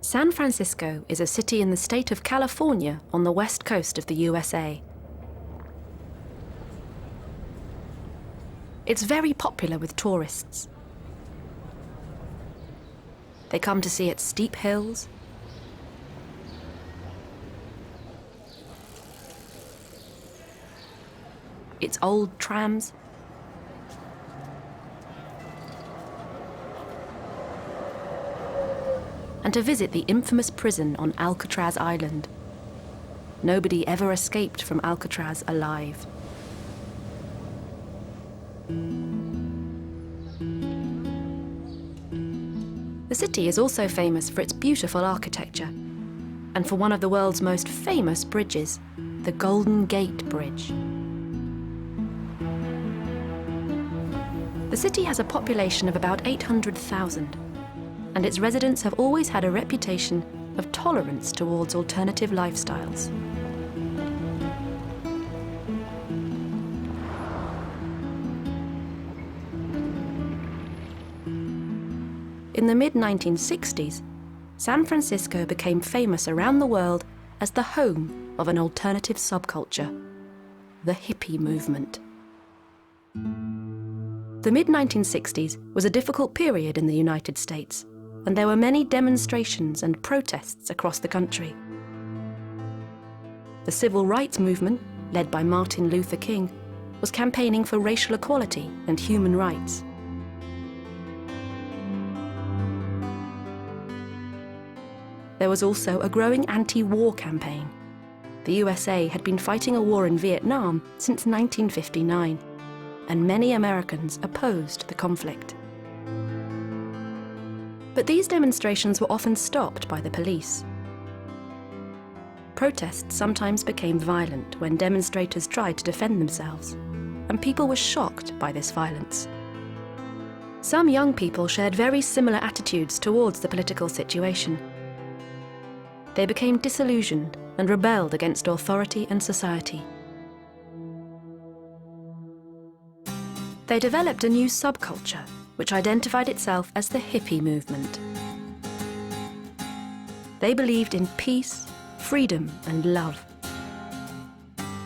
San Francisco is a city in the state of California on the west coast of the USA. It's very popular with tourists. They come to see its steep hills, its old trams, and to visit the infamous prison on Alcatraz Island. Nobody ever escaped from Alcatraz alive. The city is also famous for its beautiful architecture and for one of the world's most famous bridges, the Golden Gate Bridge. The city has a population of about 800,000, and its residents have always had a reputation of tolerance towards alternative lifestyles. In the mid-1960s, San Francisco became famous around the world as the home of an alternative subculture, the hippie movement. The mid-1960s was a difficult period in the United States, and there were many demonstrations and protests across the country. The civil rights movement, led by Martin Luther King, was campaigning for racial equality and human rights. There was also a growing anti-war campaign. The USA had been fighting a war in Vietnam since 1959, and many Americans opposed the conflict. But these demonstrations were often stopped by the police. Protests sometimes became violent when demonstrators tried to defend themselves, and people were shocked by this violence. Some young people shared very similar attitudes towards the political situation. They became disillusioned and rebelled against authority and society. They developed a new subculture which identified itself as the hippie movement. They believed in peace, freedom, and love.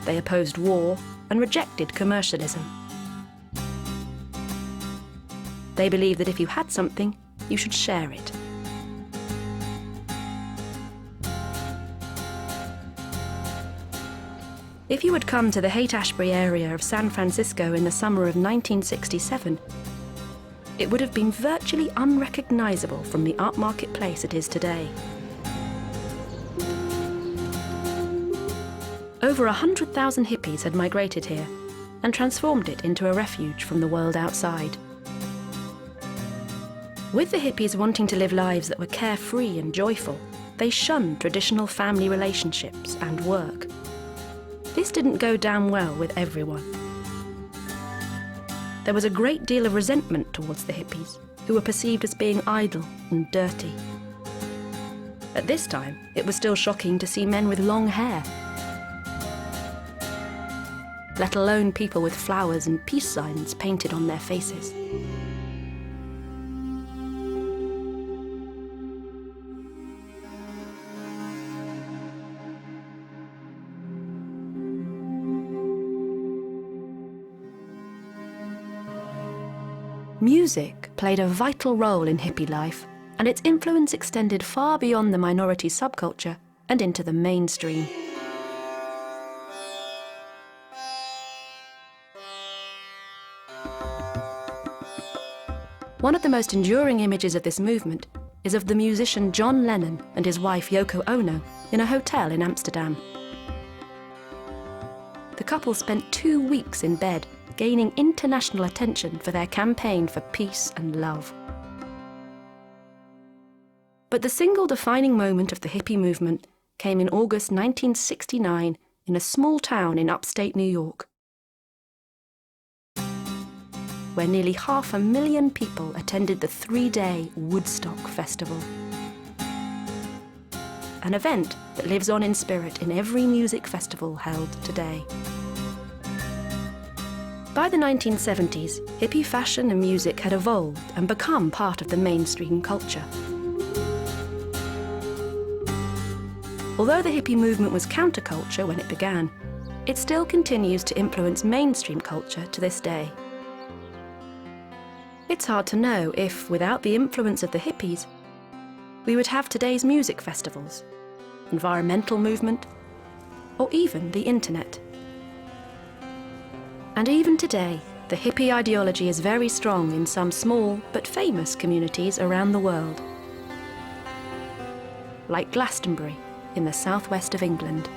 They opposed war and rejected commercialism. They believed that if you had something, you should share it. If you had come to the Haight-Ashbury area of San Francisco in the summer of 1967, it would have been virtually unrecognizable from the upmarket place it is today. Over 100,000 hippies had migrated here and transformed it into a refuge from the world outside. With the hippies wanting to live lives that were carefree and joyful, they shunned traditional family relationships and work. This didn't go down well with everyone. There was a great deal of resentment towards the hippies, who were perceived as being idle and dirty. At this time, it was still shocking to see men with long hair, let alone people with flowers and peace signs painted on their faces. Music played a vital role in hippie life, and its influence extended far beyond the minority subculture and into the mainstream. One of the most enduring images of this movement is of the musician John Lennon and his wife Yoko Ono in a hotel in Amsterdam. The couple spent 2 weeks in bed, gaining international attention for their campaign for peace and love. But the single defining moment of the hippie movement came in August 1969 in a small town in upstate New York, where nearly 500,000 people attended the 3-day Woodstock Festival. an event that lives on in spirit in every music festival held today. By the 1970s, hippie fashion and music had evolved and become part of the mainstream culture. Although the hippie movement was counterculture when it began, it still continues to influence mainstream culture to this day. It's hard to know if, without the influence of the hippies, we would have today's music festivals, environmental movement, or even the internet. And even today, the hippie ideology is very strong in some small but famous communities around the world, like Glastonbury in the southwest of England.